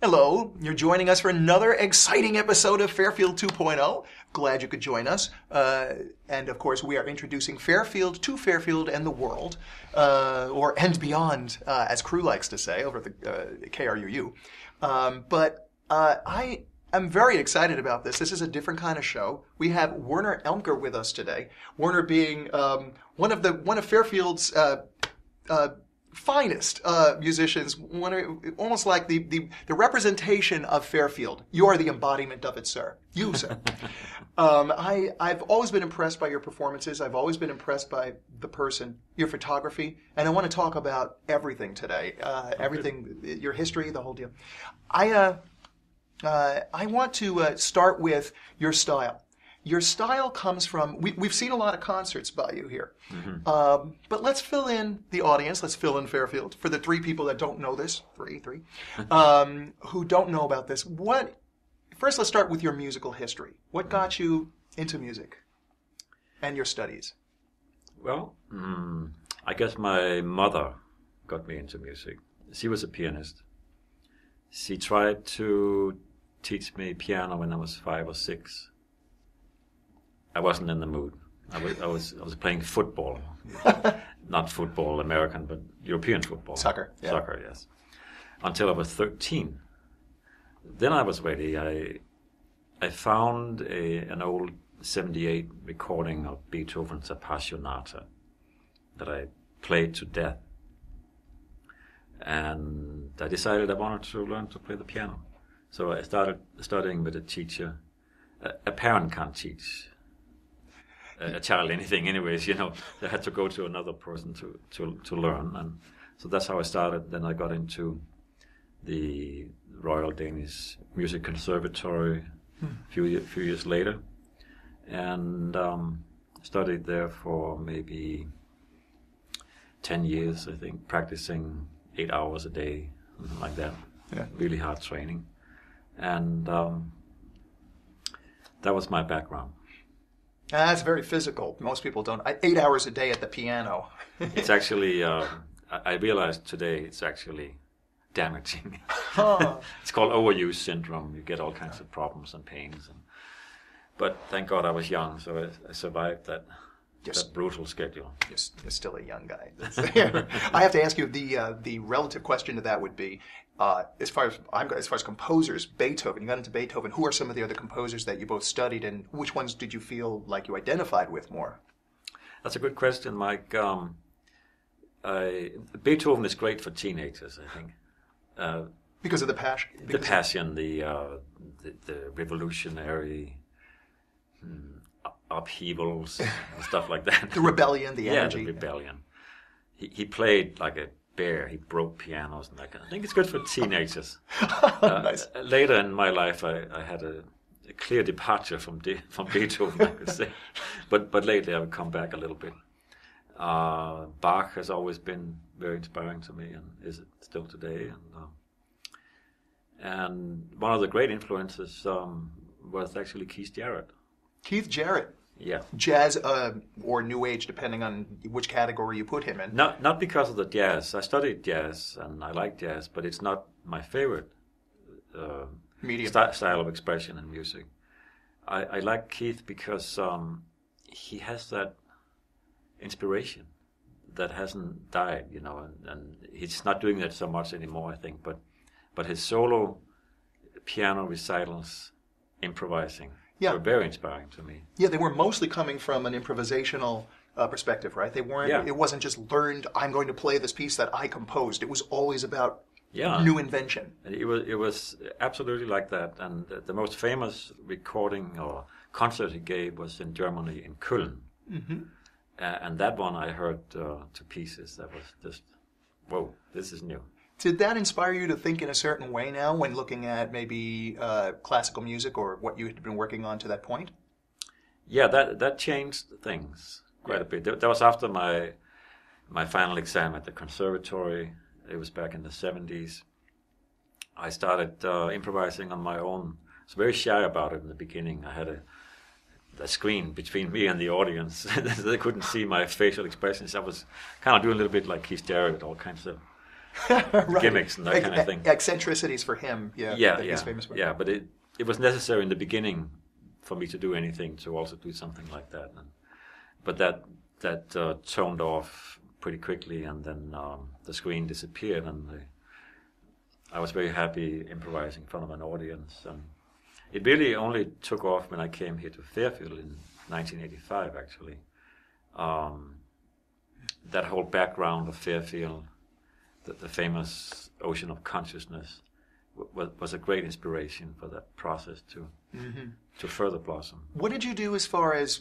Hello, you're joining us for another exciting episode of Fairfield 2.0. Glad you could join us. And of course, we are introducing Fairfield to Fairfield and the world, and beyond, as Crew likes to say, over the KRUU. But I am very excited about this. This is a different kind of show. We have Werner Elmker with us today. Werner being one of Fairfield's finest musicians, almost like the representation of Fairfield. You are the embodiment of it, sir. You, sir. I've always been impressed by your performances. I've always been impressed by the person, your photography, and I want to talk about everything today. Everything, your history, the whole deal. I want to start with your style. Your style comes from, we've seen a lot of concerts by you here. Mm-hmm. But let's fill in the audience, let's fill in Fairfield, for the three people that don't know this, who don't know about this. First, let's start with your musical history. What got you into music and your studies? Well, I guess my mother got me into music. She was a pianist. She tried to teach me piano when I was 5 or 6. I wasn't in the mood. I was playing football, not football American, but European football. Soccer. Yeah. Soccer, yes. Until I was 13. Then I was ready. I found an old 78 recording of Beethoven's Appassionata that I played to death, and I decided I wanted to learn to play the piano. So I started studying with a teacher. A parent can't teach a child anything anyways, they had to go to another person to learn, and so that's how I started. Then I got into the Royal Danish Music Conservatory a few years later, and studied there for maybe 10 years, I think, practicing 8 hours a day, something like that. Yeah. Really hard training, and that was my background. That's very physical. Most people don't. 8 hours a day at the piano. It's actually, I realized today, it's actually damaging. It's called overuse syndrome. You get all kinds of problems and pains. But thank God I was young, so I survived that brutal schedule. You're still a young guy. I have to ask you, the relative question to that would be, as far as composers, Beethoven, you got into Beethoven, who are some of the other composers that you both studied, and which ones did you feel like you identified with more? That's a good question, Mike. Beethoven is great for teenagers, I think. Because of the passion? The passion, the revolutionary upheavals and stuff like that. The rebellion, the energy. Yeah, the rebellion. He played like a bear. He broke pianos and that kind of. I think it's good for teenagers. Nice. Later in my life, I had a clear departure from Beethoven, I could say. But lately, I've come back a little bit. Bach has always been very inspiring to me, and is still today. And one of the great influences was actually Keith Jarrett. Keith Jarrett. Yeah. Jazz or New Age, depending on which category you put him in. Not because of the jazz. I studied jazz and I like jazz, but it's not my favorite style of expression in music. I like Keith because he has that inspiration that hasn't died, and he's not doing that so much anymore, I think. But his solo piano recitals, improvising. Yeah. Were very inspiring to me. Yeah, they were mostly coming from an improvisational perspective, right? They weren't. Yeah. It wasn't just learned. I'm going to play this piece that I composed. It was always about new invention. It was absolutely like that. And the most famous recording or concert he gave was in Germany, in Köln. Mm-hmm. And that one I heard to pieces. That was just, whoa, this is new. Did that inspire you to think in a certain way now when looking at maybe classical music or what you had been working on to that point? Yeah, that changed things quite a bit. That was after my final exam at the conservatory. It was back in the 70s. I started improvising on my own. I was very shy about it in the beginning. I had a screen between me and the audience. They couldn't see my facial expressions. I was kind of doing a little bit like Keith Jarrett, all kinds of Right. gimmicks and that kind of thing. Eccentricities for him, that he's famous for. Yeah, but it was necessary in the beginning for me to do anything to also do something like that. But that toned off pretty quickly, and then the screen disappeared, and I was very happy improvising in front of an audience. And it really only took off when I came here to Fairfield in 1985, actually. That whole background of Fairfield, the famous ocean of consciousness, was a great inspiration for that process to further blossom. What did you do as far as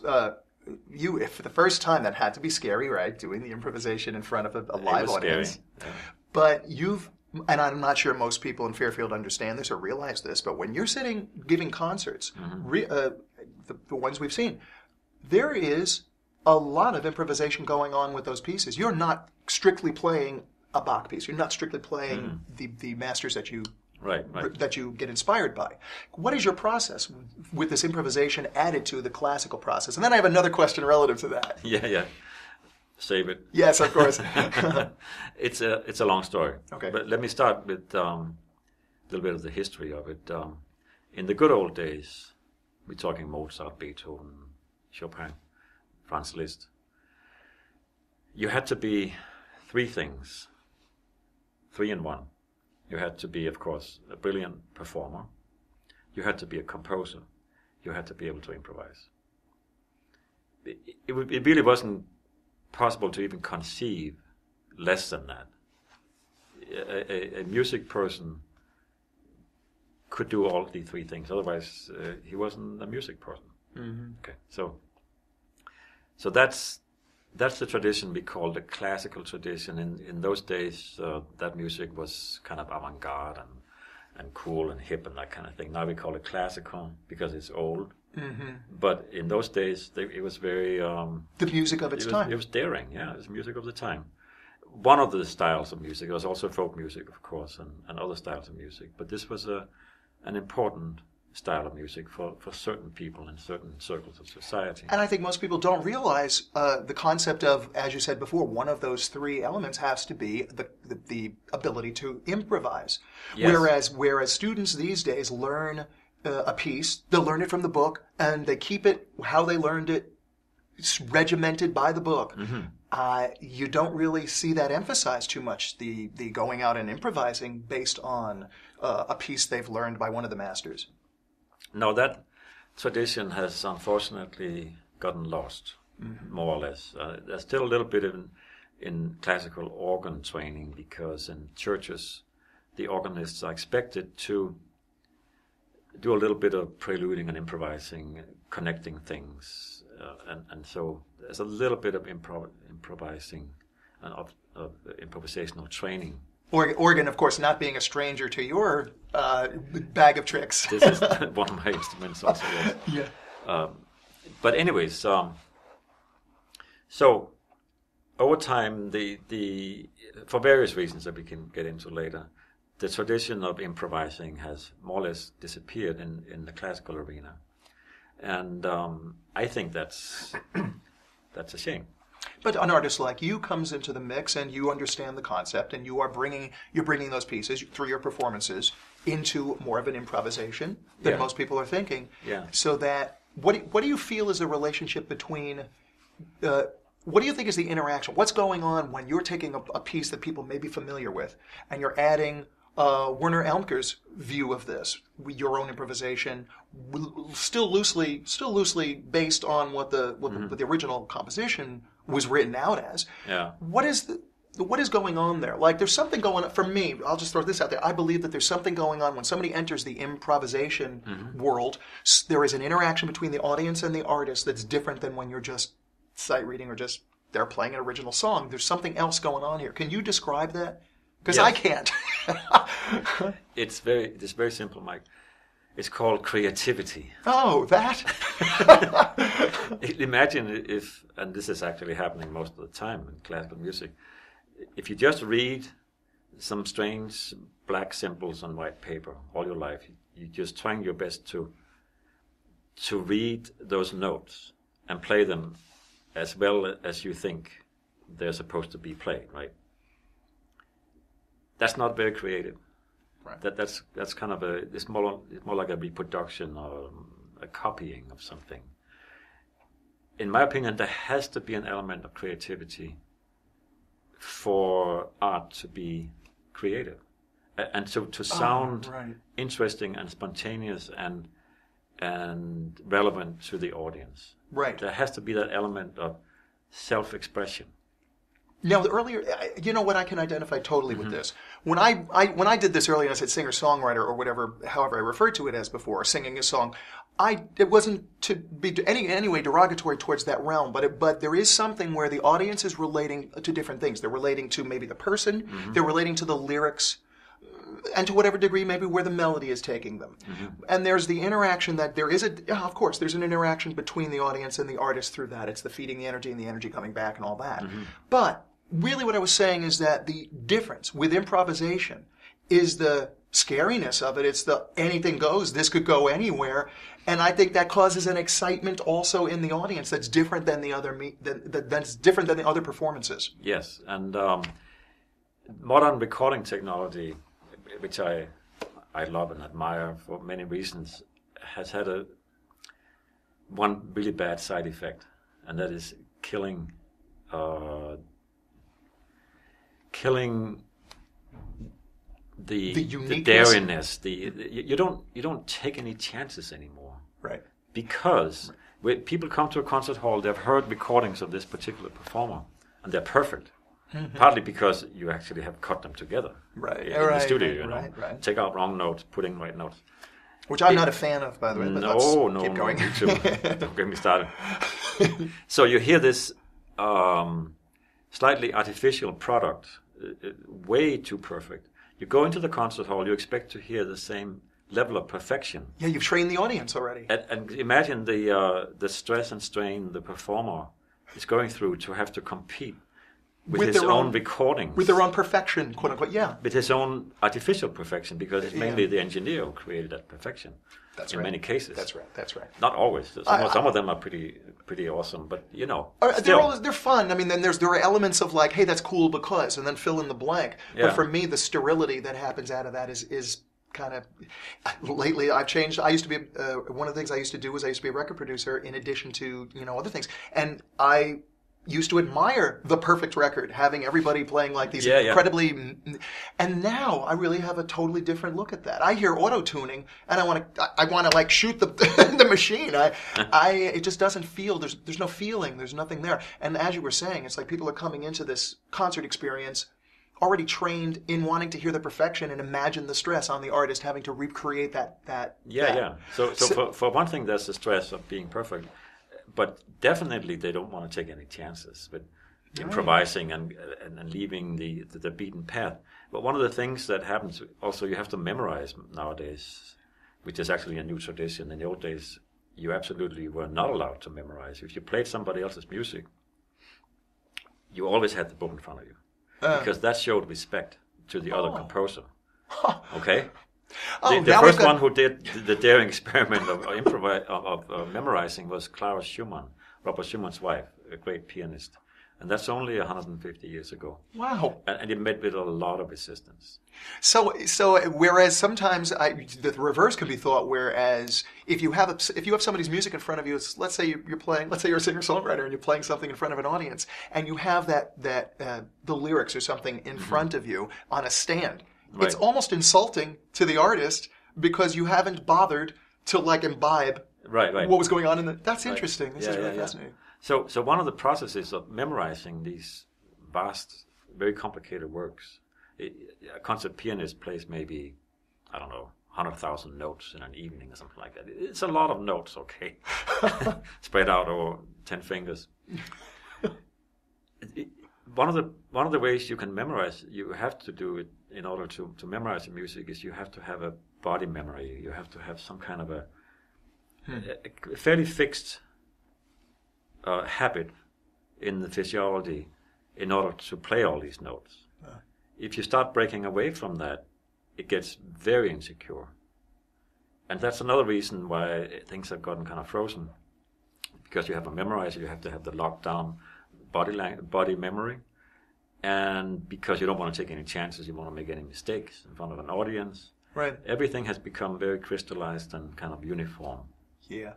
if for the first time? That had to be scary, right? Doing the improvisation in front of a live audience. Scary. Yeah. But and I'm not sure most people in Fairfield understand this or realize this, but when you're sitting giving concerts, the ones we've seen, there is a lot of improvisation going on with those pieces. You're not strictly playing a Bach piece. You're not strictly playing the masters that you that you get inspired by. What is your process with this improvisation added to the classical process? And then I have another question relative to that. Yeah. Save it. Yes, of course. It's a long story. Okay. But let me start with a little bit of the history of it. In the good old days, we're talking Mozart, Beethoven, Chopin, Franz Liszt. You had to be three things, 3 in 1. You had to be, of course, a brilliant performer. You had to be a composer. You had to be able to improvise. It really wasn't possible to even conceive less than that. A music person could do all the 3 things. Otherwise, he wasn't a music person. Mm-hmm. Okay, so that's the tradition we call the classical tradition. In those days, that music was kind of avant-garde and cool and hip and that kind of thing. Now we call it classical because it's old. Mm-hmm. But in those days, it was very... the music of its time. It was daring, yeah. It was music of the time. One of the styles of music. There was also folk music, of course, and other styles of music. But this was an important style of music for certain people in certain circles of society. And I think most people don't realize the concept of, as you said before, one of those 3 elements has to be the ability to improvise. Yes. Whereas students these days learn a piece, they'll learn it from the book, and they keep it how they learned it, regimented by the book. Mm-hmm. You don't really see that emphasized too much, the going out and improvising based on a piece they've learned by one of the masters. No, that tradition has unfortunately gotten lost, more or less. There's still a little bit in classical organ training, because in churches, the organists are expected to do a little bit of preluding and improvising, connecting things, and so there's a little bit of improvising and of improvisational training. Organ, of course, not being a stranger to your bag of tricks. This is one of my instruments also, yes. Yeah. But anyways, so over time, the for various reasons that we can get into later, the tradition of improvising has more or less disappeared in the classical arena. And I think that's a shame. But an artist like you comes into the mix, and you understand the concept, and you're bringing those pieces through your performances into more of an improvisation than most people are thinking. Yeah. So that what do you feel is the relationship between? What do you think is the interaction? What's going on when you're taking a piece that people may be familiar with, and you're adding Werner Elmker's view of this, your own improvisation, still loosely based on what the original composition was written out as. Yeah. What is going on there? Like, there's something going on for me. I'll just throw this out there. I believe that there's something going on when somebody enters the improvisation world. There is an interaction between the audience and the artist that's different than when you're just sight reading or just they're playing an original song. There's something else going on here. Can you describe that? Because I can't. It's very simple, Mike. It's called creativity. Oh, that? Imagine if, and this is actually happening most of the time in classical music, if you just read some strange black symbols on white paper all your life, you're just trying your best to read those notes and play them as well as you think they're supposed to be played, right? that's not very creative. Right. That's kind of it's more like a reproduction or a copying of something. In my opinion, there has to be an element of creativity for art to be creative, and to sound interesting and spontaneous and relevant to the audience. Right. There has to be that element of self-expression. Now, earlier, you know what, I can identify totally with this. When I did this earlier, I said singer-songwriter or whatever, however I referred to it as before, singing a song. It wasn't to be any way derogatory towards that realm, but there is something where the audience is relating to different things. They're relating to maybe the person, they're relating to the lyrics, and to whatever degree maybe where the melody is taking them. And there's the interaction that of course, there's an interaction between the audience and the artist through that. It's the feeding the energy and the energy coming back and all that. But really what I was saying is that the difference with improvisation is the scariness of it. It's the anything goes, this could go anywhere. And I think that causes an excitement also in the audience that's different than the other performances. Yes, and modern recording technology, which I love and admire for many reasons, has had one really bad side effect, and that is killing the dariness. You don't take any chances anymore, right? Because when people come to a concert hall, they've heard recordings of this particular performer, and they're perfect. Partly because you actually have cut them together, right? In the studio, right. Take out wrong notes, put in right notes. Which I'm not a fan of, by the way. But No, keep going. Me too. Don't get me started. So you hear this slightly artificial product, way too perfect. You go into the concert hall, you expect to hear the same level of perfection. Yeah, you've trained the audience already. And imagine the stress and strain the performer is going through to have to compete with his own recordings. With their own perfection, quote unquote, yeah. With his own artificial perfection, because it's mainly the engineer who created that perfection. That's in many cases. That's right. Not always. Some of them are pretty awesome, but they're fun. I mean, then there are elements of like, hey, that's cool because, and then fill in the blank. Yeah. But for me, the sterility that happens out of that is kind of. Lately, I've changed. I used to be one of the things I used to do was I used to be a record producer in addition to other things, and I used to admire the perfect record, having everybody playing like these incredibly, and now I really have a totally different look at that. I hear auto-tuning, and I want to like shoot the the machine. It just doesn't feel, there's no feeling, there's nothing there. And as you were saying, it's like people are coming into this concert experience already trained in wanting to hear the perfection and imagine the stress on the artist having to recreate that. So for one thing, there's the stress of being perfect. But definitely they don't want to take any chances with improvising and leaving the beaten path. But one of the things that happens also, you have to memorize nowadays, which is actually a new tradition. In the old days, you absolutely were not allowed to memorize. If you played somebody else's music, you always had the book in front of you. Because that showed respect to the other composer. Okay? The first one who did the daring experiment of memorizing was Clara Schumann, Robert Schumann's wife, a great pianist. And that's only 150 years ago. Wow. And it met with a lot of resistance. So whereas sometimes the reverse can be thought, whereas if you have somebody's music in front of you, let's say you're a singer-songwriter and you're playing something in front of an audience, and you have the lyrics or something in front of you on a stand. Right. It's almost insulting to the artist because you haven't bothered to like imbibe what was going on in the. That's interesting. This is really fascinating. So one of the processes of memorizing these vast, very complicated works, a concert pianist plays maybe, 100,000 notes in an evening or something like that. It's a lot of notes, okay, spread out over 10 fingers. One of the ways you can memorize, you have to do it in order to memorize the music, is you have to have a body memory. You have to have some kind of a fairly fixed habit in the physiology in order to play all these notes. If you start breaking away from that, it gets very insecure. And that's another reason why things have gotten kind of frozen. Because you have a memorizer, you have to have the locked down body memory. And because you don't want to take any chances, you want to make any mistakes in front of an audience. Right. Everything has become very crystallized and kind of uniform. Yeah.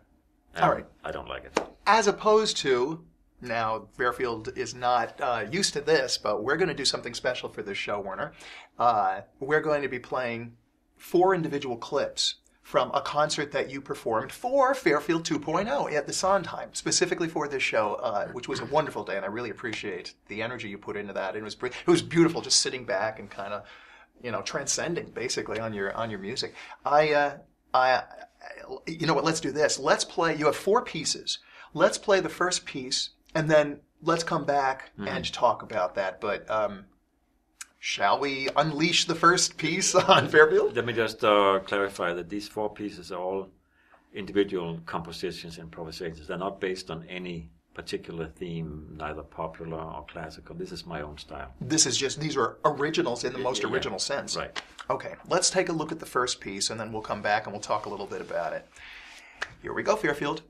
And All right. I don't like it. As opposed to, now Fairfield is not used to this, but we're going to do something special for this show, Werner. We're going to be playing 4 individual clips from a concert that you performed for Fairfield 2.0 at the Sondheim, specifically for this show, which was a wonderful day, and I really appreciate the energy you put into that. It was beautiful, just sitting back and kind of, transcending basically on your music. You know what? Let's do this. Let's play. You have 4 pieces. Let's play the first piece, and then let's come back and talk about that. But shall we unleash the first piece on Fairfield? Let me just clarify that these 4 pieces are all individual compositions, improvisations. They're not based on any particular theme, neither popular or classical. This is my own style. These are originals in the most original sense. Right. Okay, let's take a look at the first piece, and then we'll come back and we'll talk a little bit about it. Here we go, Fairfield.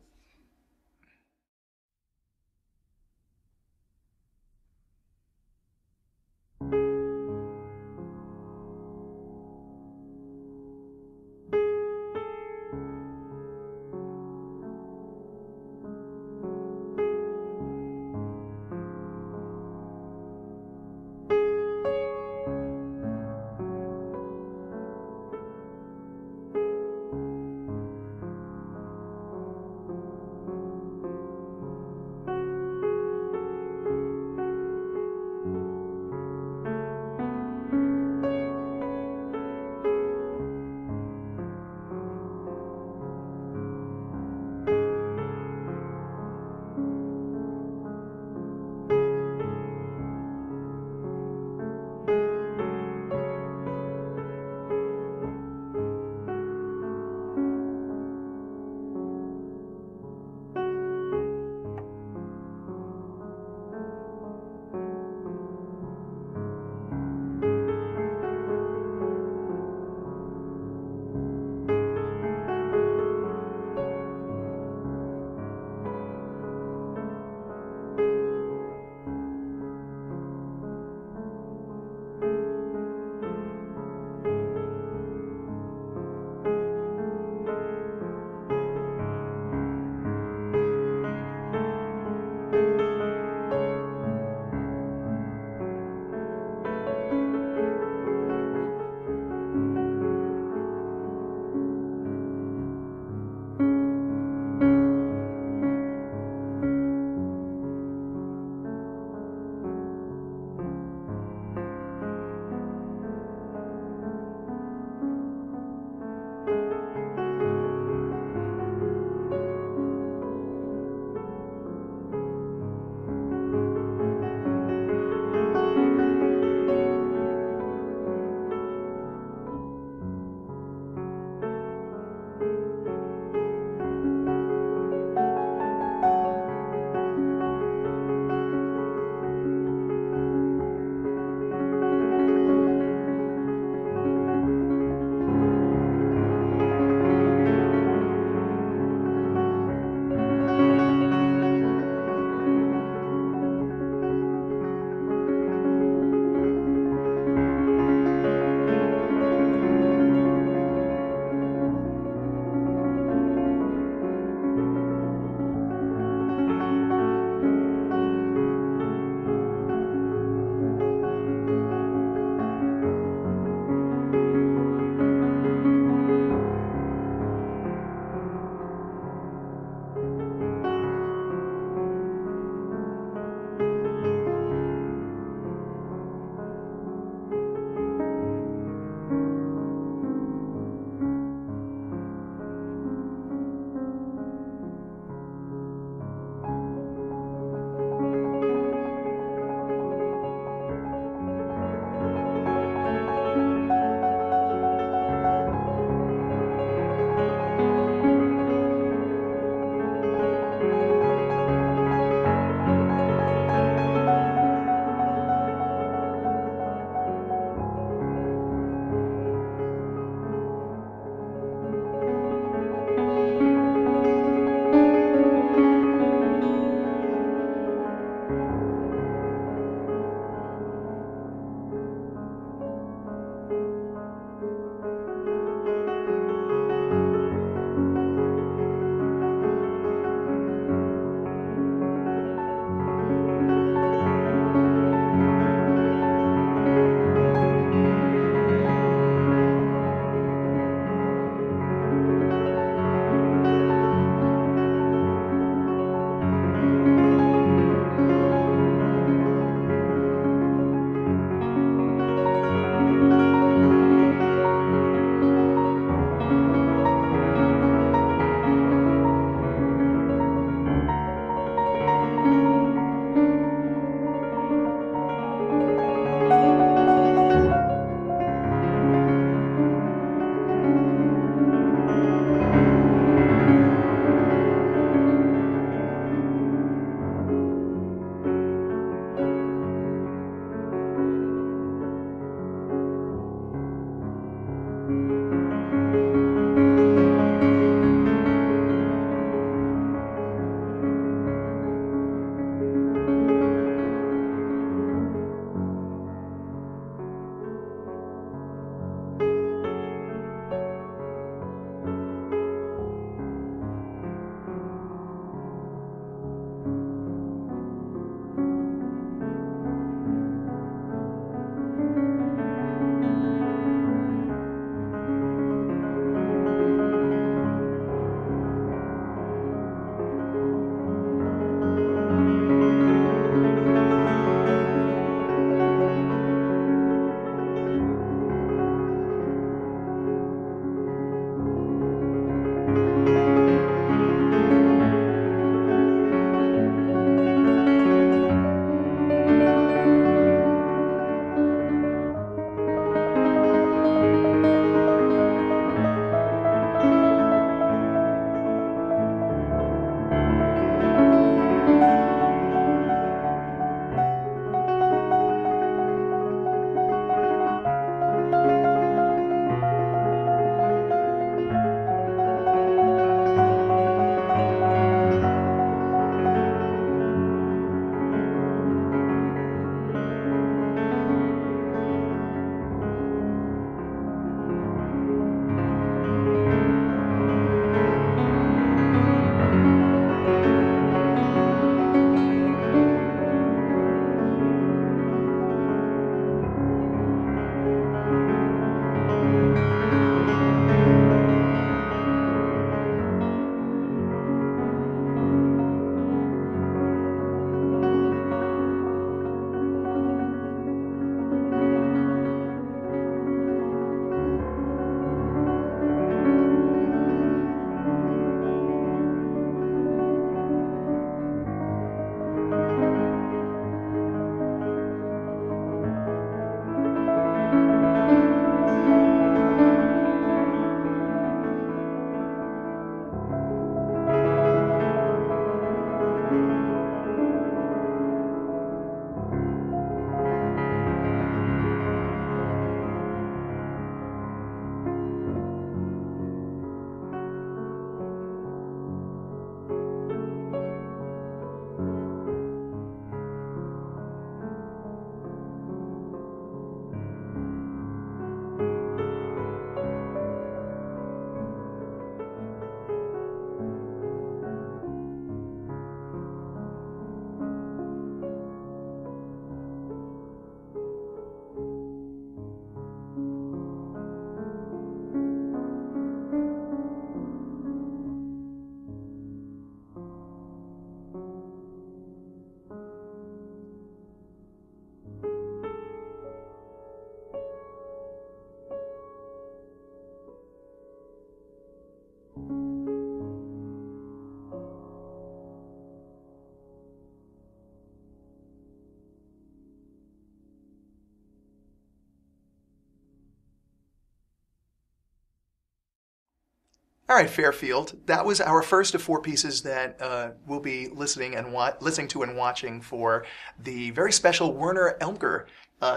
All right, Fairfield. That was our first of 4 pieces that we'll be listening to and watching for the very special Werner Elmker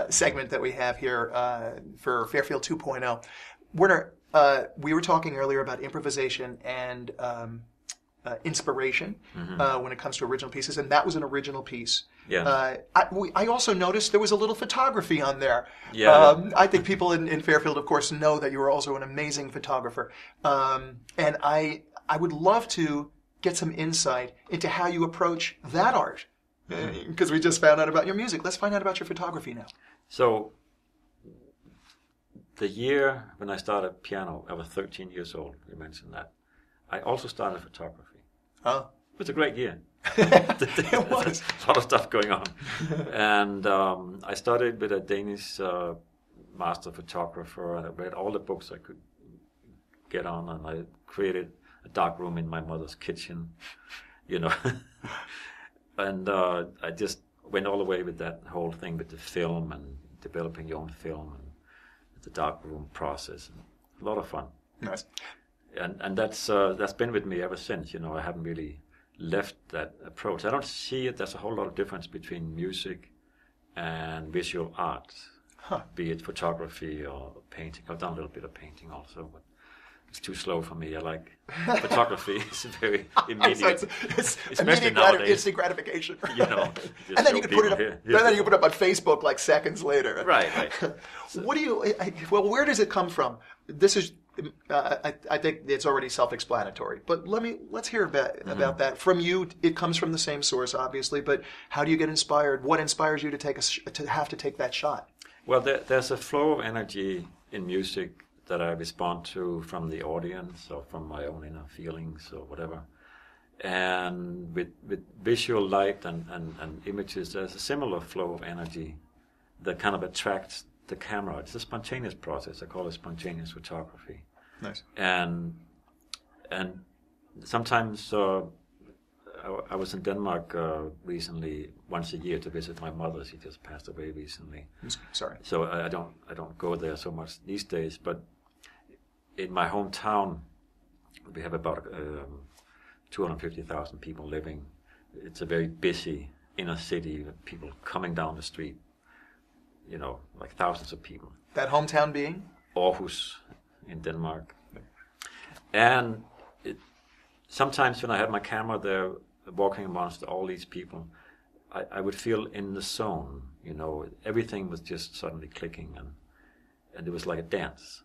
segment that we have here for Fairfield 2.0. Werner, we were talking earlier about improvisation and inspiration when it comes to original pieces, and that was an original piece. Yeah. I also noticed there was a little photography on there. Yeah. I think people in Fairfield, of course, know that you are also an amazing photographer. And I would love to get some insight into how you approach that art, because we just found out about your music. Let's find out about your photography now. So, the year when I started piano, I was 13 years old. You mentioned that. I also started photography. Oh. It was a great year. It was. A lot of stuff going on. And I studied with a Danish master photographer. I read all the books I could get on, and I created a dark room in my mother's kitchen, you know. And I just went all the way with that whole thing with the film and developing your own film and the dark room process. A lot of fun. Nice. And that's been with me ever since. You know, I haven't really left that approach. I don't see it. There's a whole lot of difference between music and visual art, be it photography or painting. I've done a little bit of painting also, but it's too slow for me. I like photography. It's very immediate. So it's especially immediate nowadays. instant gratification. You know, and then you can put it up. Then you can put it up on Facebook like seconds later. Right. So, what do you? Well, where does it come from? This is. I think it's already self-explanatory, but let's hear about that from you. It comes from the same source, obviously, but how do you get inspired? What inspires you to have to take that shot? Well, there's a flow of energy in music that I respond to from the audience or from my own inner feelings or whatever. And with visual light and images, there's a similar flow of energy that kind of attracts the camera. It's a spontaneous process. I call it spontaneous photography. Nice. And sometimes I was in Denmark recently, once a year, to visit my mother. She just passed away recently. Sorry. So I don't go there so much these days. But in my hometown, we have about 250,000 people living. It's a very busy inner city. People coming down the street. You know, like thousands of people. That hometown being? Aarhus in Denmark. And sometimes when I had my camera there, walking amongst all these people, I would feel in the zone, you know, everything was just suddenly clicking, and it was like a dance.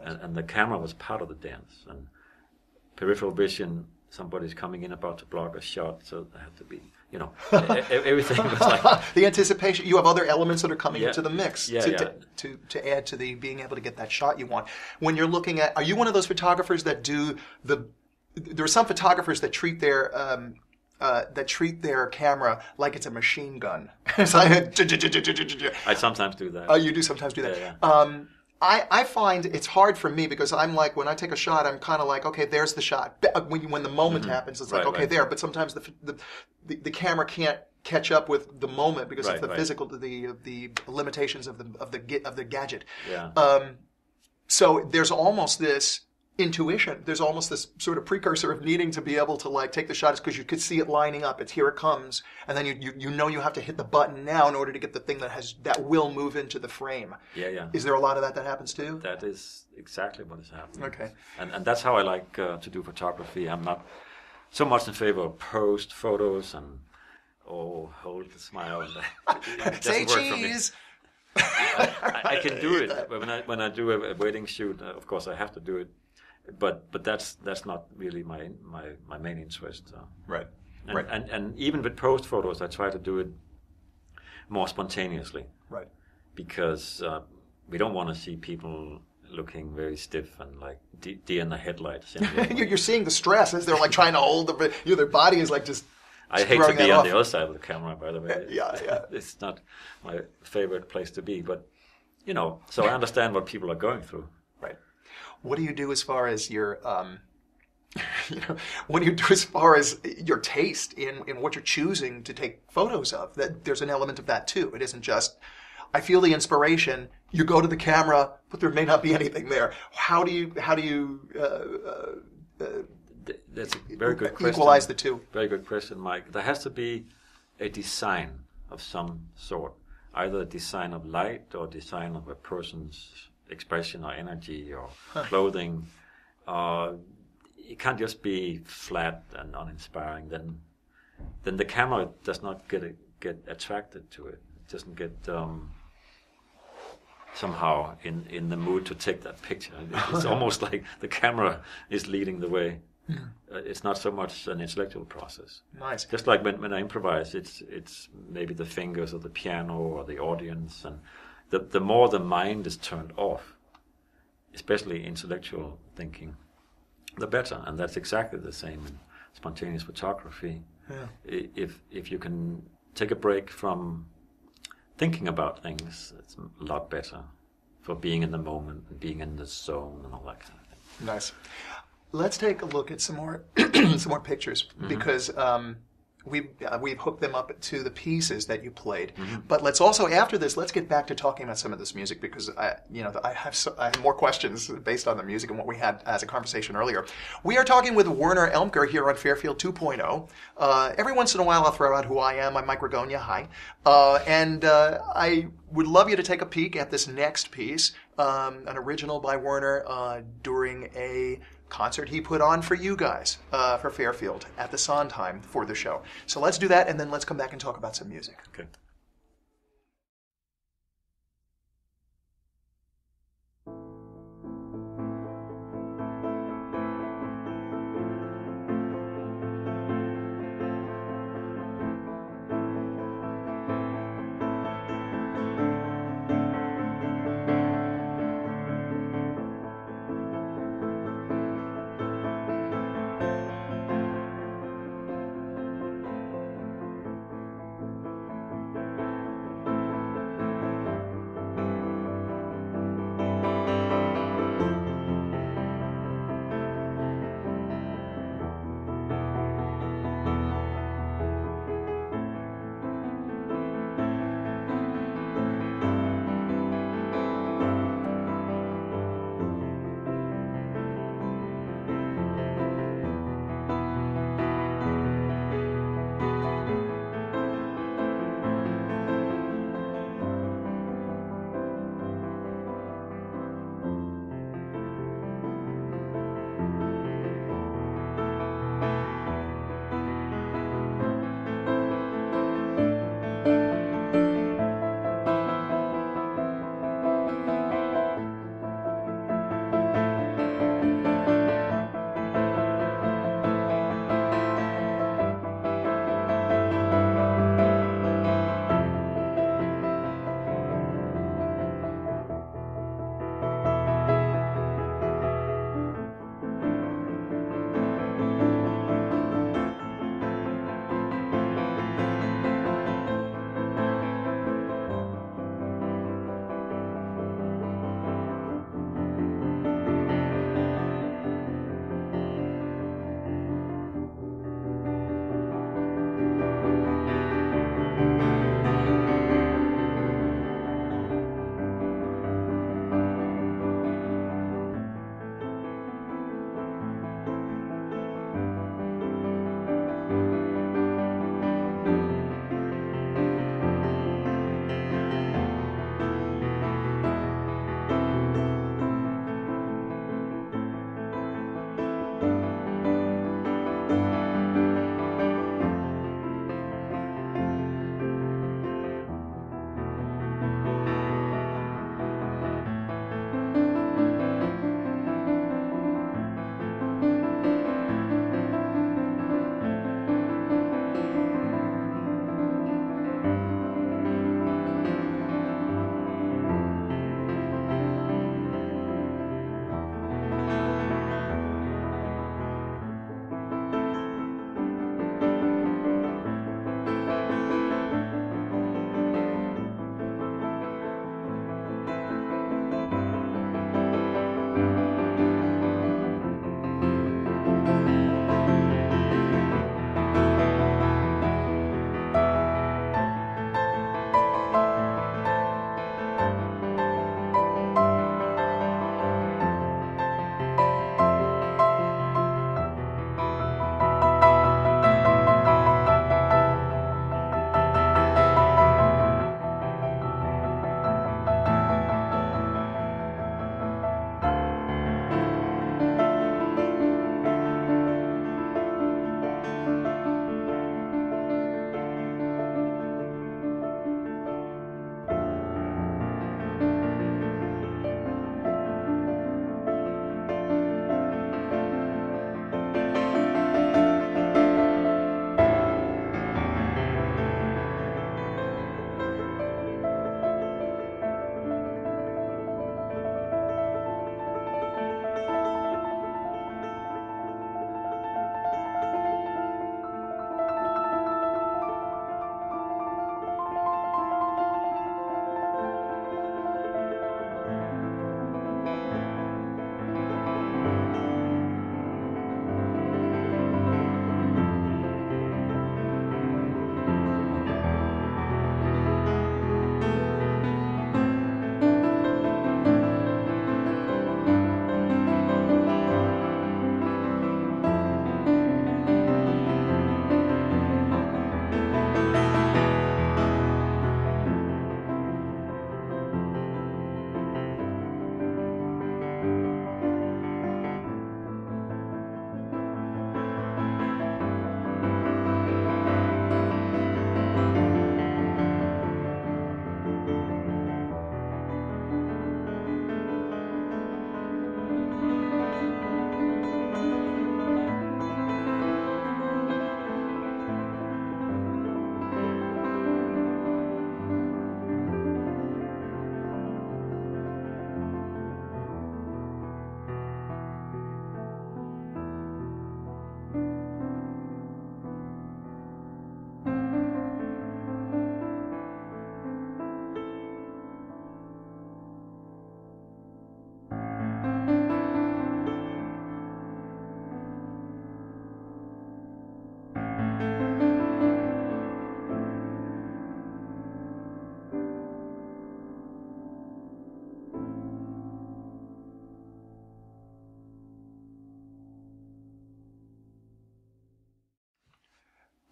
And the camera was part of the dance. And peripheral vision, somebody's coming in about to block a shot, so I have to be, you know, everything was like... The anticipation, you have other elements that are coming into the mix to add to the being able to get that shot you want. When you're looking at, are you one of those photographers that do there are some photographers that treat their camera like it's a machine gun. I sometimes do that. Oh, you do sometimes do that. Yeah. I find it's hard for me because I'm like, when I take a shot, I'm kind of like, okay, there's the shot. When the moment happens, it's like, okay, there. But sometimes the camera can't catch up with the moment because of the physical, the limitations of the gadget. Yeah. So there's almost this intuition. There's almost this sort of precursor of needing to be able to like take the shot because you could see it lining up. It's here it comes, and then you know you have to hit the button now in order to get the thing that will move into the frame. Yeah. Is there a lot of that happens too? That is exactly what is happening. Okay. And that's how I like to do photography. I'm not so much in favor of post photos and hold the smile. It Say doesn't work cheese. For me. I can do it, but when I do a wedding shoot, of course I have to do it. But that's not really my main interest. Right. And even with post photos, I try to do it more spontaneously. Right. Because we don't want to see people looking very stiff and like deer in the headlights. You're seeing the stress as they're like trying to hold their body is like just. I hate to be on the other side of the camera, by the way. Yeah. It's not my favorite place to be, but you know, so I understand what people are going through. Right. What do you do as far as your, what do you do as far as your taste in what you're choosing to take photos of? That there's an element of that too. It isn't just, I feel the inspiration. You go to the camera, but there may not be anything there. How do you That's a very good question. equalize the two? Very good question, Mike. There has to be a design of some sort, either a design of light or design of a person's expression or energy or clothing. It can't just be flat and uninspiring. Then the camera does not get attracted to it. It doesn't get somehow in the mood to take that picture. It's almost like the camera is leading the way. It's not so much an intellectual process. Nice. Just like when I improvise, it's maybe the fingers or the piano or the audience, and the more the mind is turned off, especially intellectual thinking, the better. And that's exactly the same in spontaneous photography. Yeah. If you can take a break from thinking about things, it's a lot better for being in the moment and being in the zone and all that kind of thing. Nice. Let's take a look at some more some more pictures, because we've hooked them up to the pieces that you played. But let's also, after this, let's get back to talking about some of this music, because I have more questions based on the music and what we had as a conversation earlier. We are talking with Werner Elmker here on Fairfield 2.0. Every once in a while I'll throw out who I am. I'm Mike Ragonia. Hi. And I would love you to take a peek at this next piece, an original by Werner during a concert he put on for you guys, for Fairfield, at the Sondheim for the show. So let's do that, and then let's come back and talk about some music. Okay.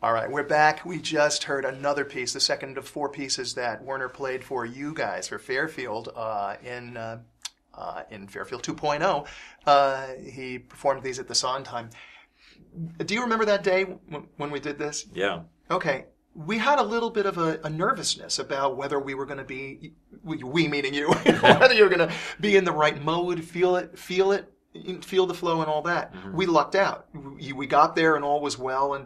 All right, we're back. We just heard another piece, the second of 4 pieces that Werner played for you guys, for Fairfield, in Fairfield 2.0. He performed these at the Sondheim. Do you remember that day when we did this? Yeah. Okay. We had a little bit of a nervousness about whether we were going to be, we meaning you, whether you were going to be in the right mode, feel the flow and all that. Mm-hmm. We lucked out. We got there and all was well, and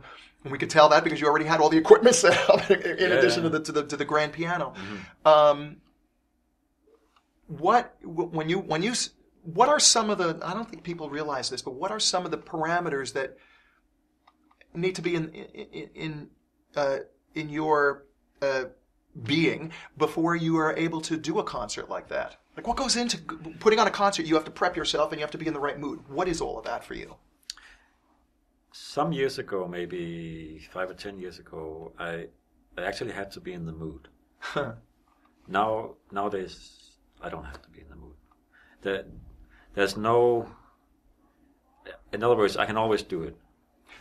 we could tell that because you already had all the equipment set up in addition to the grand piano. Mm-hmm. What are some of the, I don't think people realize this, but what are some of the parameters that need to be in your being before you are able to do a concert like that? Like, what goes into putting on a concert? You have to prep yourself and you have to be in the right mood. What is all of that for you? Some years ago, maybe 5 or 10 years ago, I actually had to be in the mood. Nowadays, I don't have to be in the mood. There's no... In other words, I can always do it.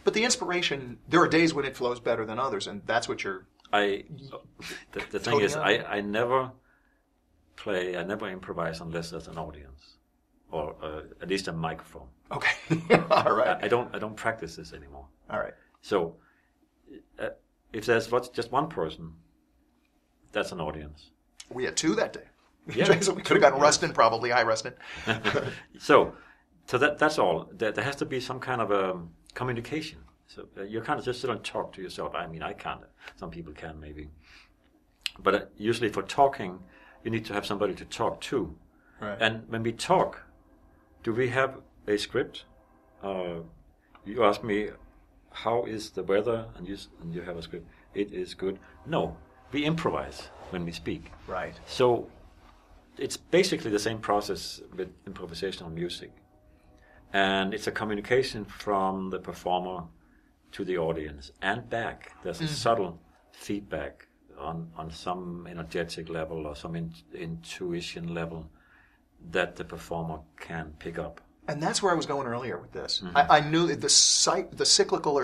But the inspiration, there are days when it flows better than others, and that's what you're... The thing is, I never play, I never improvise unless there's an audience, or at least a microphone. Okay, all right. I don't practice this anymore. All right. So, if there's just one person, that's an audience. We had 2 that day. Yeah, we could have gotten Rustin, probably. Hi, Rustin. So that's all. There has to be some kind of communication. So you can't just sit and talk to yourself. I mean, I can't. Some people can, maybe. But usually for talking, you need to have somebody to talk to. Right. And when we talk, do we have a script? You ask me, how is the weather? And you have a script. It is good. No, we improvise when we speak. Right. So it's basically the same process with improvisational music. And it's a communication from the performer to the audience and back. There's a subtle feedback on some energetic level or some intuition level that the performer can pick up. And that's where I was going earlier with this. Mm-hmm. I knew that the cyclical,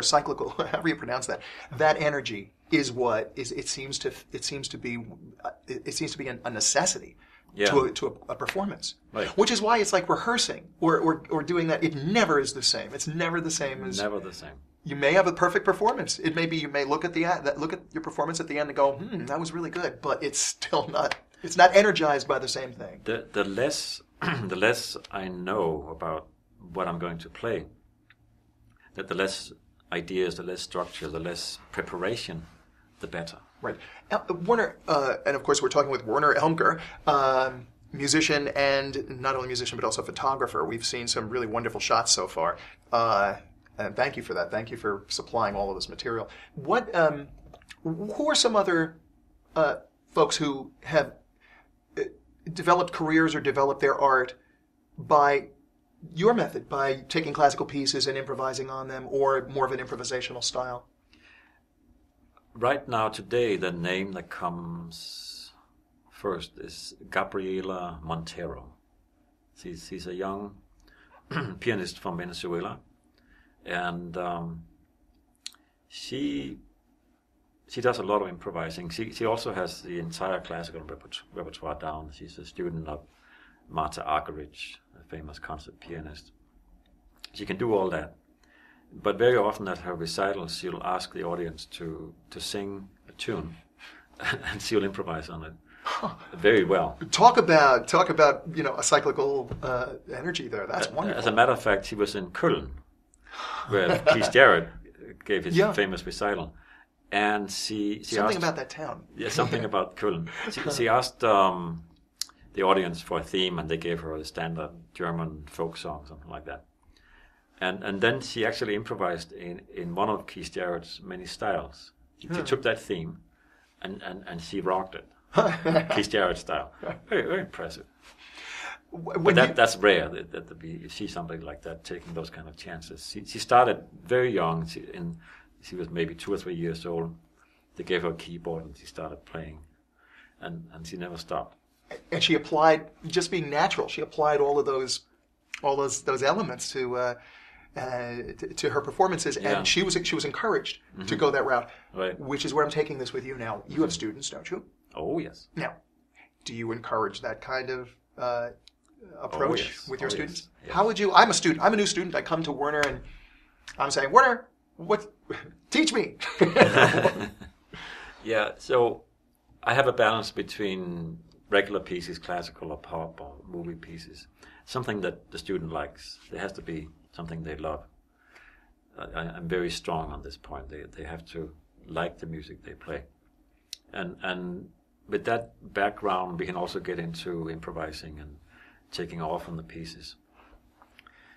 however you pronounce that energy is what is. It seems to be a necessity. Yeah. To a performance, right. Which is why it's like rehearsing or doing that. It never is the same. It's never the same as. Never the same. You may have a perfect performance. It may be you may look at your performance at the end and go, that was really good, but it's still not. It's not energized by the same thing. The less the less I know about what I'm going to play, that the less ideas, the less structure, the less preparation, the better. Right. Werner, and of course we're talking with Werner Elmker, musician and not only musician but also photographer. We've seen some really wonderful shots so far. And thank you for that. Thank you for supplying all of this material. Who are some other folks who have developed careers or developed their art by your method, by taking classical pieces and improvising on them, or more of an improvisational style? Right now, today, the name that comes first is Gabriela Montero. She's a young pianist from Venezuela, and she does a lot of improvising. She also has the entire classical repertoire down. She's a student of Marta Argerich, a famous concert pianist. She can do all that. But very often at her recitals, she'll ask the audience to sing a tune, and she'll improvise on it very well. Talk about a cyclical energy there. That's wonderful. As a matter of fact, she was in Köln, where Keith Jarrett gave his famous recital, and she something asked, about that town. Yeah, something about Köln. She asked the audience for a theme, and they gave her a standard German folk song, something like that. And then she actually improvised in one of Keith Jarrett's many styles. She took that theme and she rocked it. Keith Jarrett style. Very, very impressive. But that's rare that you see somebody like that taking those kind of chances. She started very young. She was maybe 2 or 3 years old. They gave her a keyboard and she started playing. And she never stopped. And she applied, just being natural, she applied all those elements to to her performances, and she was encouraged to go that route. Right. Which is where I'm taking this with you now. You have students, don't you? Oh yes. Now, do you encourage that kind of approach with your students? Yes. How would you? I'm a student. I'm a new student. I come to Werner and I'm saying, Werner, teach me. Yeah. So I have a balance between regular pieces, classical or pop or movie pieces. Something that the student likes. There has to be something they love. I'm very strong on this point. They have to like the music they play. And with that background, we can also get into improvising and taking off on the pieces.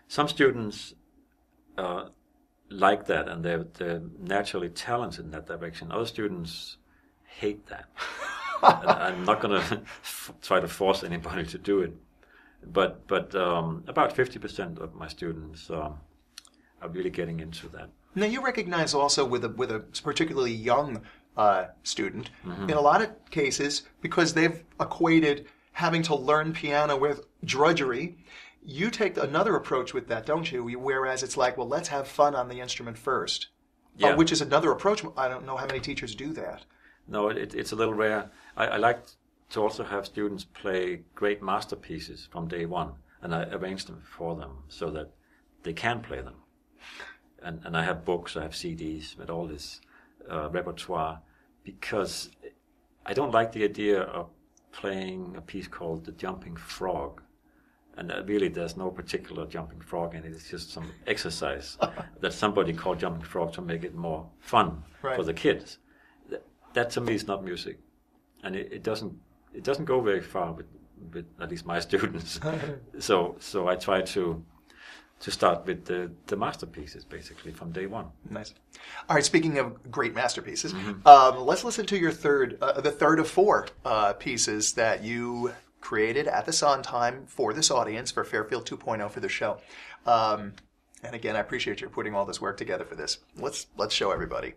Some students like that, and they're naturally talented in that direction. Other students hate that. And I'm not going to try to force anybody to do it. But about 50% of my students are really getting into that. Now, you recognize also with a particularly young student, in a lot of cases, because they've equated having to learn piano with drudgery, you take another approach with that, don't you? Whereas it's like, well, let's have fun on the instrument first, which is another approach. I don't know how many teachers do that. No, it's a little rare. I like to also have students play great masterpieces from day one, and I arrange them for them so that they can play them. And I have books, I have CDs with all this repertoire, because I don't like the idea of playing a piece called The Jumping Frog. And really there's no particular jumping frog in it. It's just some exercise that somebody called Jumping Frog to make it more fun for the kids. That to me is not music. And it doesn't go very far with at least my students. So I try to start with the masterpieces, basically, from day one. Nice. All right, speaking of great masterpieces, let's listen to your the third of four pieces that you created at the Sondheim for this audience, for Fairfield 2.0 for the show. And again, I appreciate you putting all this work together for this. Let's show everybody.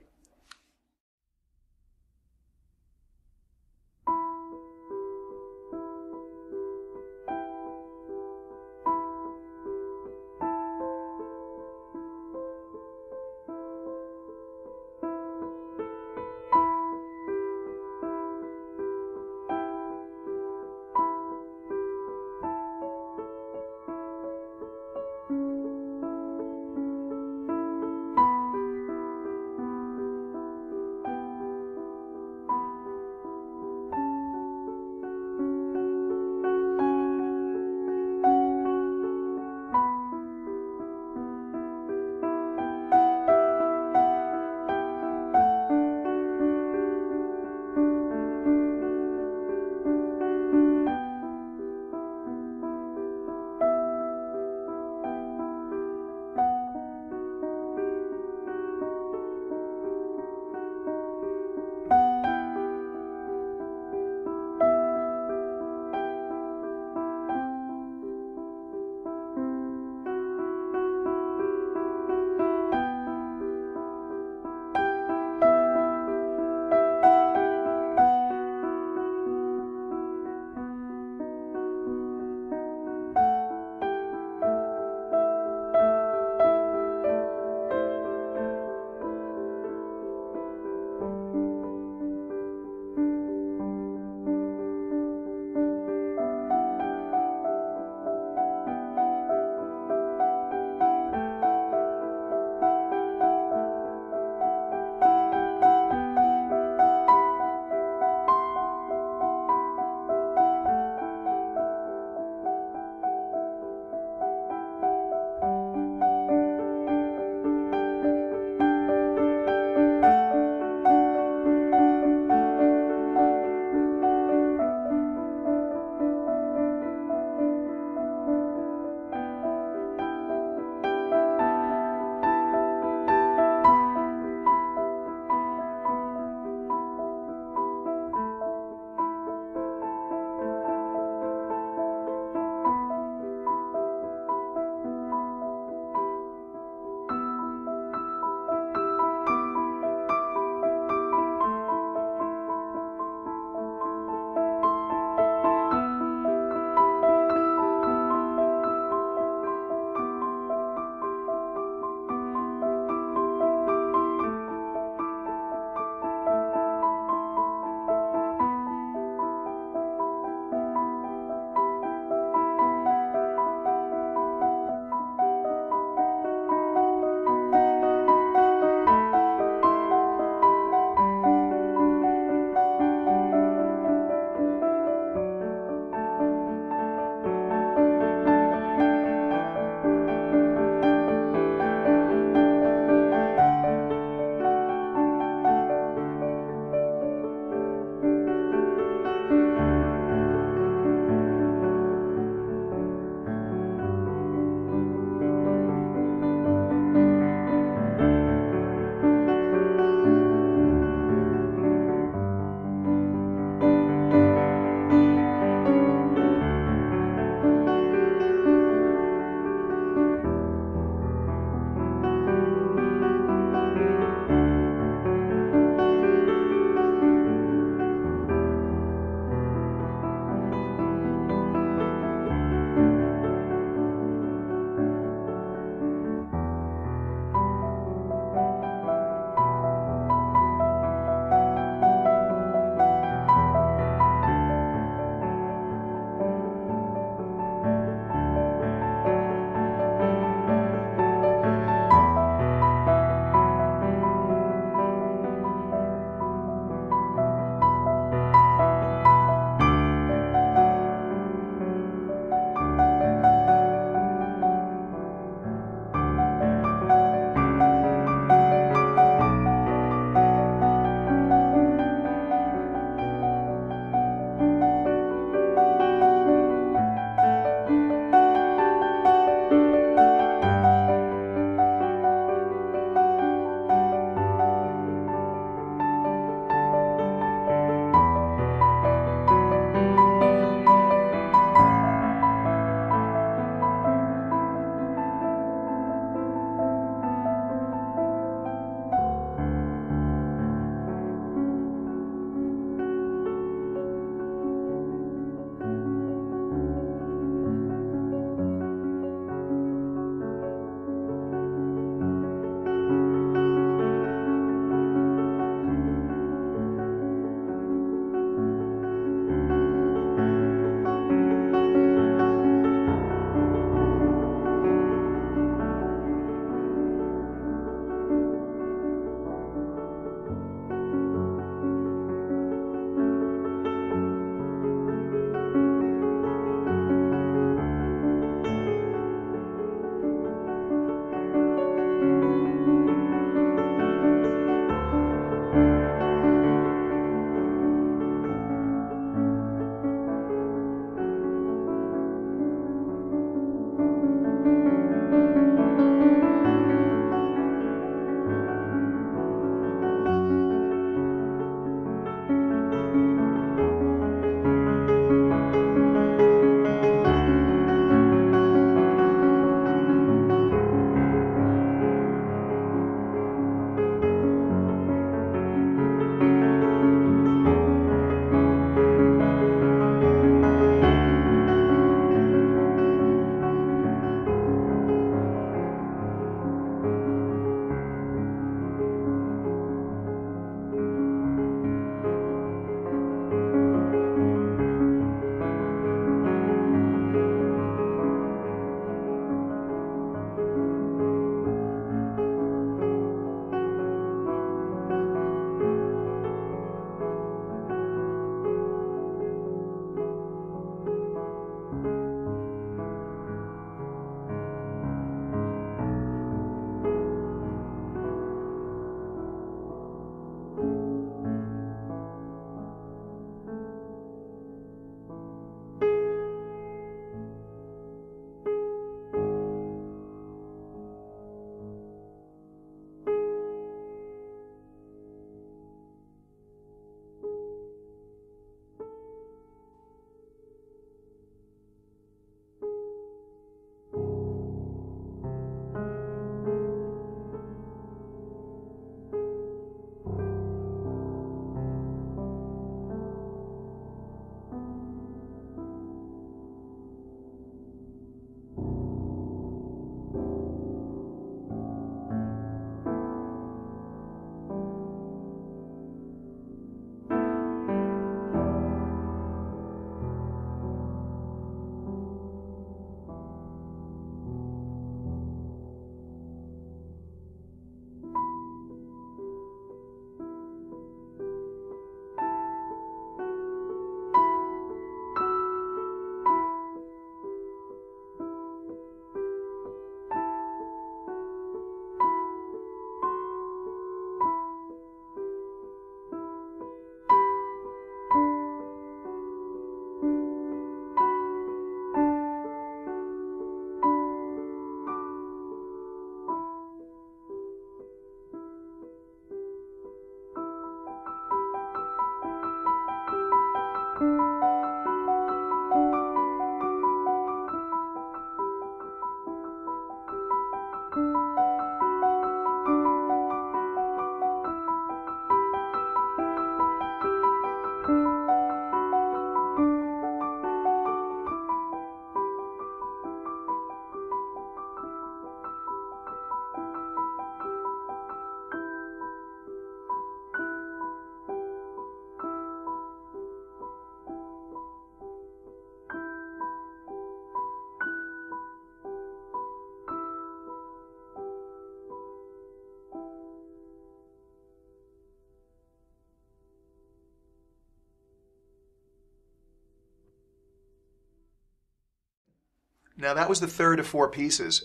Now, that was the third of four pieces.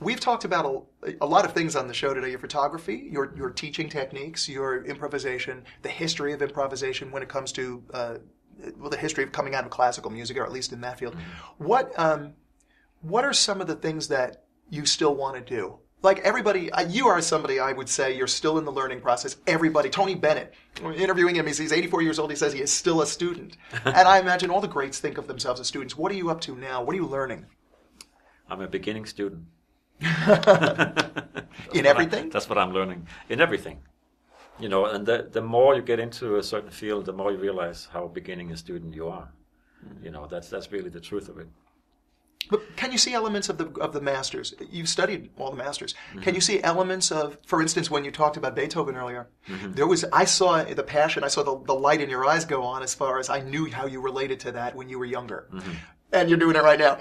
We've talked about a lot of things on the show today. Your photography, your teaching techniques, your improvisation, the history of improvisation when it comes to, the history of coming out of classical music, or at least in that field. Mm-hmm. What are some of the things that you still want to do? Like everybody, you are somebody I would say you're still in the learning process. Everybody, Tony Bennett, interviewing him, he's 84 years old, he says he is still a student. And I imagine all the greats think of themselves as students. What are you up to now? What are you learning? I'm a beginning student. In everything? That's what I'm learning. In everything. You know, and the more you get into a certain field, the more you realize how beginning a student you are. You know, that's really the truth of it. But can you see elements of the masters? You've studied all the masters. Mm-hmm. Can you see elements of, for instance, when you talked about Beethoven earlier, mm-hmm. I saw the passion, I saw the light in your eyes go on as far as I knew how you related to that when you were younger. Mm-hmm. And you're doing it right now.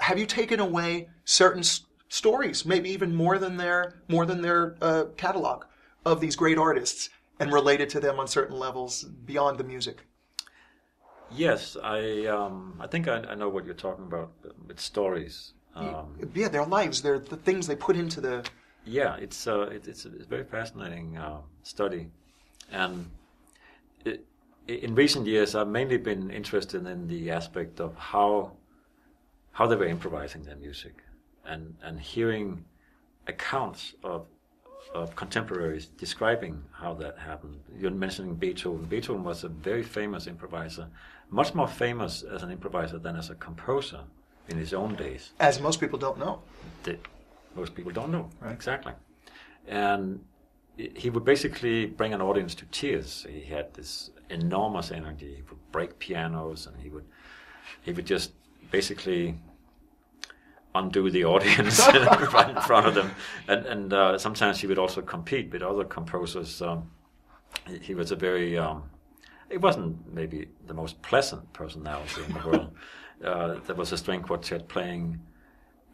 Have you taken away certain stories, maybe even more than their catalog of these great artists, and related to them on certain levels beyond the music? Yes, I think I know what you're talking about with stories. Yeah, their lives, they're the things they put into the. Yeah, it's a very fascinating study, and in recent years I've mainly been interested in the aspect of how they were improvising their music, and hearing accounts of contemporaries describing how that happened. You're mentioning Beethoven. Beethoven was a very famous improviser, much more famous as an improviser than as a composer in his own days. As most people don't know. Most people don't know, right. Exactly. And he would basically bring an audience to tears. He had this enormous energy. He would break pianos, and he would just basically undo the audience right in front of them, and sometimes he would also compete with other composers. He was a very it wasn't maybe the most pleasant personality in the world. There was a string quartet playing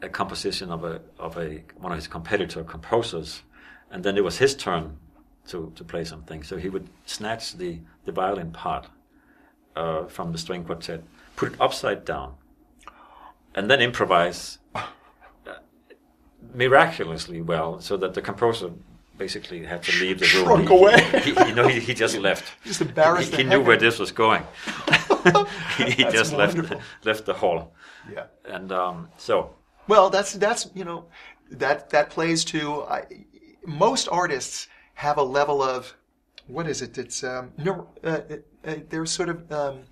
a composition of one of his competitor composers, and then it was his turn to play something. So he would snatch the violin part from the string quartet, put it upside down, and then improvise miraculously well, so that the composer basically had to leave the room. Shrunk away. He just left. Just embarrassed. He knew where this was going. he just wonderful. left the hall. Yeah. And so. Well, that's that plays to most artists have a level of, what is it? It's there's sort of.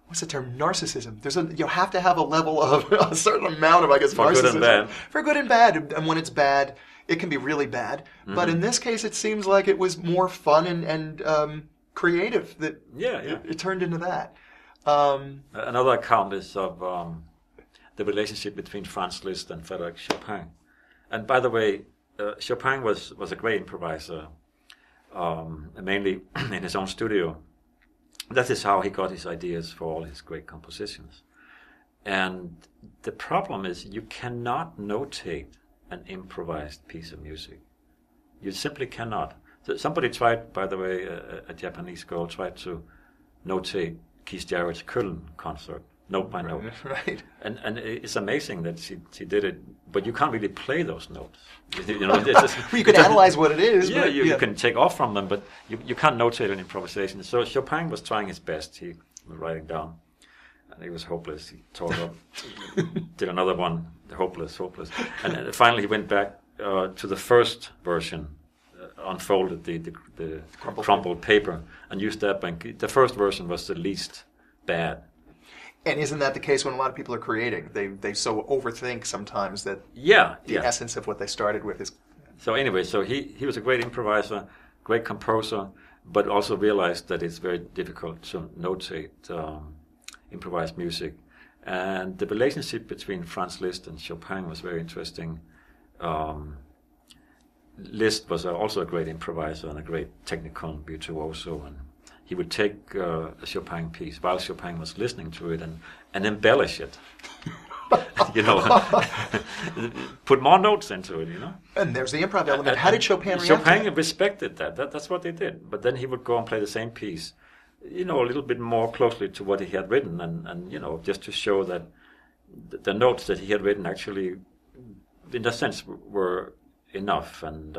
What's the term? Narcissism. You have to have a level of a certain amount of, I guess, for narcissism. Good and bad. For good and bad. And when it's bad, it can be really bad. Mm-hmm. But in this case, it seems like it was more fun and creative. That it turned into that. Another account is of the relationship between Franz Liszt and Frédéric Chopin. And by the way, Chopin was a great improviser, mainly in his own studio. That is how he got his ideas for all his great compositions. And the problem is you cannot notate an improvised piece of music. You simply cannot. Somebody tried, by the way, a Japanese girl tried to notate Keith Jarrett's Köln concert, note by note. Right. And it's amazing that she did it, but you can't really play those notes. You can analyze what it is. Yeah, you can take off from them, but you can't notate an improvisation. So Chopin was trying his best. He was writing down, and he was hopeless. He tore up, did another one, hopeless. And finally he went back to the first version, unfolded the crumpled paper, and used that. The first version was the least bad. And isn't that the case when a lot of people are creating? They so overthink sometimes that the essence of what they started with is... So anyway, he was a great improviser, great composer, but also realized that it's very difficult to notate improvised music. And the relationship between Franz Liszt and Chopin was very interesting. Liszt was also a great improviser and a great technical virtuoso, and he would take a Chopin piece while Chopin was listening to it and embellish it. Put more notes into it, And there's the improv element. How did Chopin react? Chopin respected that. That's what they did. But then he would go and play the same piece a little bit more closely to what he had written, and just to show that the notes that he had written actually, in that sense, were enough, and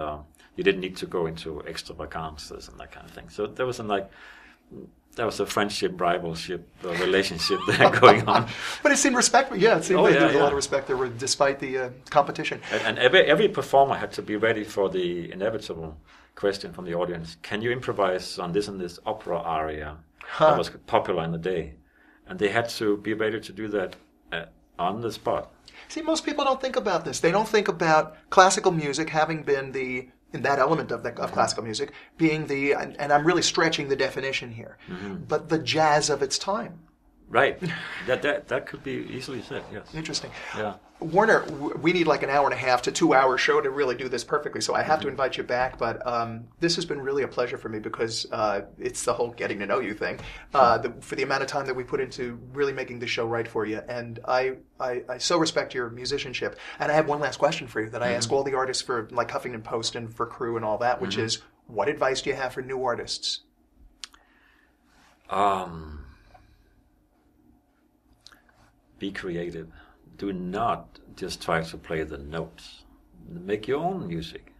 you didn't need to go into extravagances and that kind of thing. So there was a friendship, rivalship, relationship there going on. But it seemed respectful. Yeah, it seemed like there was a lot of respect there, despite the competition. And every performer had to be ready for the inevitable question from the audience: can you improvise on this and this opera aria that was popular in the day? And they had to be ready to do that on the spot. See, most people don't think about this. They don't think about classical music having been in that element of classical music being and I'm really stretching the definition here, but the jazz of its time. Right. That could be easily said, yes. Interesting. Yeah. Werner, we need like an hour and a half to 2 hour show to really do this perfectly, so I have to invite you back, but this has been really a pleasure for me because it's the whole getting to know you thing, for the amount of time that we put into really making the show right for you, and I so respect your musicianship. And I have one last question for you that I ask all the artists for, like Huffington Post and for Crew and all that, which is, what advice do you have for new artists? Be creative. Do not just try to play the notes. Make your own music.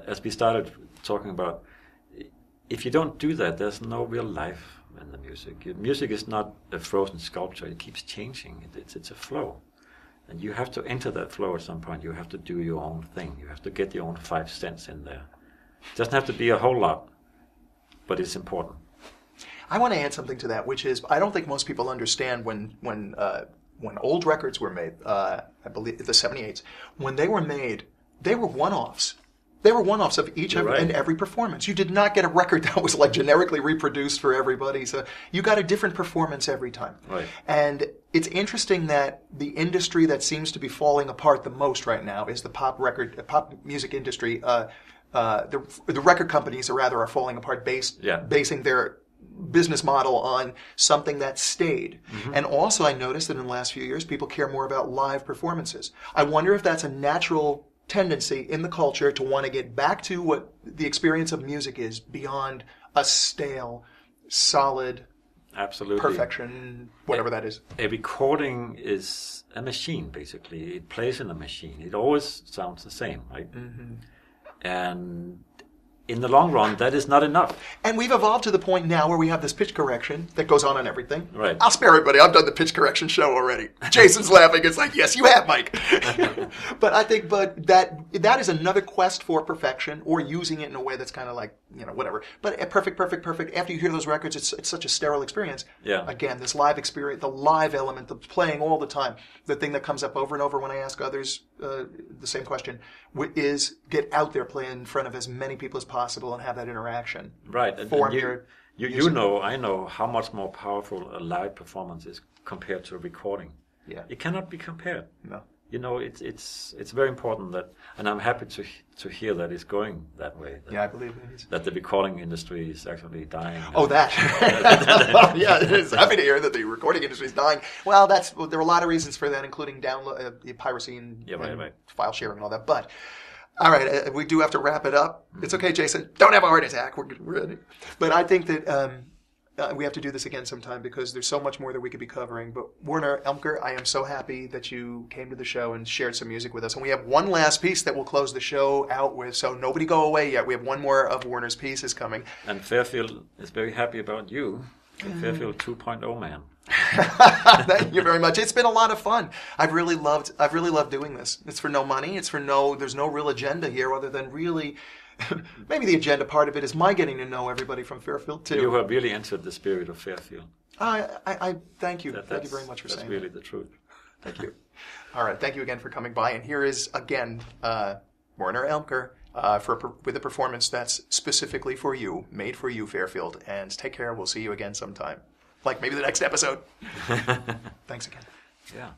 As we started talking about, if you don't do that, there's no real life in the music. Music is not a frozen sculpture. It keeps changing. It's a flow. And you have to enter that flow at some point. You have to do your own thing. You have to get your own 5 cents in there. It doesn't have to be a whole lot, but it's important. I want to add something to that, which is I don't think most people understand when old records were made, I believe the 78s, when they were made, they were one-offs. They were one-offs of each and every performance. You did not get a record that was like generically reproduced for everybody. So you got a different performance every time. Right. And it's interesting that the industry that seems to be falling apart the most right now is the pop music industry. The record companies, are falling apart basing their business model on something that stayed. And also I noticed that in the last few years, people care more about live performances. I wonder if that's a natural tendency in the culture to want to get back to what the experience of music is beyond a stale, solid, perfection, whatever that is. A recording is a machine, basically. It plays in a machine. It always sounds the same, right? And in the long run, that is not enough. And we've evolved to the point now where we have this pitch correction that goes on everything. Right. I'll spare everybody. I've done the pitch correction show already. Jason's laughing. It's like, yes, you have, Mike. But I think that is another quest for perfection, or using it in a way that's kind of like, whatever. But perfect. After you hear those records, it's such a sterile experience. Yeah. Again, this live experience, the live element, the playing all the time, the thing that comes up over and over when I ask others the same question is get out there, play in front of as many people as possible, and have that interaction. Right. I know how much more powerful a live performance is compared to a recording. Yeah. It cannot be compared. No. It's very important that, and I'm happy to hear that it's going that way. I believe it is. That the recording industry is actually dying. Oh, that. Yeah, it's happy to hear that the recording industry is dying. Well, there are a lot of reasons for that, including download, piracy and file sharing and all that. But all right, we do have to wrap it up. It's okay, Jason. Don't have a heart attack. We're ready. But I think that we have to do this again sometime because there's so much more that we could be covering. But Werner Elmker, I am so happy that you came to the show and shared some music with us. And we have one last piece that we'll close the show out with. So nobody go away yet. We have one more of Werner's pieces coming. And Fairfield is very happy about you. Fairfield 2.0 man. Thank you very much. It's been a lot of fun. I've really loved doing this. It's for no money. There's no real agenda here other than really, maybe the agenda part of it is my getting to know everybody from Fairfield too. You have really entered the spirit of Fairfield. I thank you. Thank you very much for saying that. That's really the truth. Thank you. All right. Thank you again for coming by. And here is again, Werner Elmker, with a performance that's specifically for you, made for you, Fairfield. And take care. We'll see you again sometime. Like maybe the next episode. Thanks again. Yeah.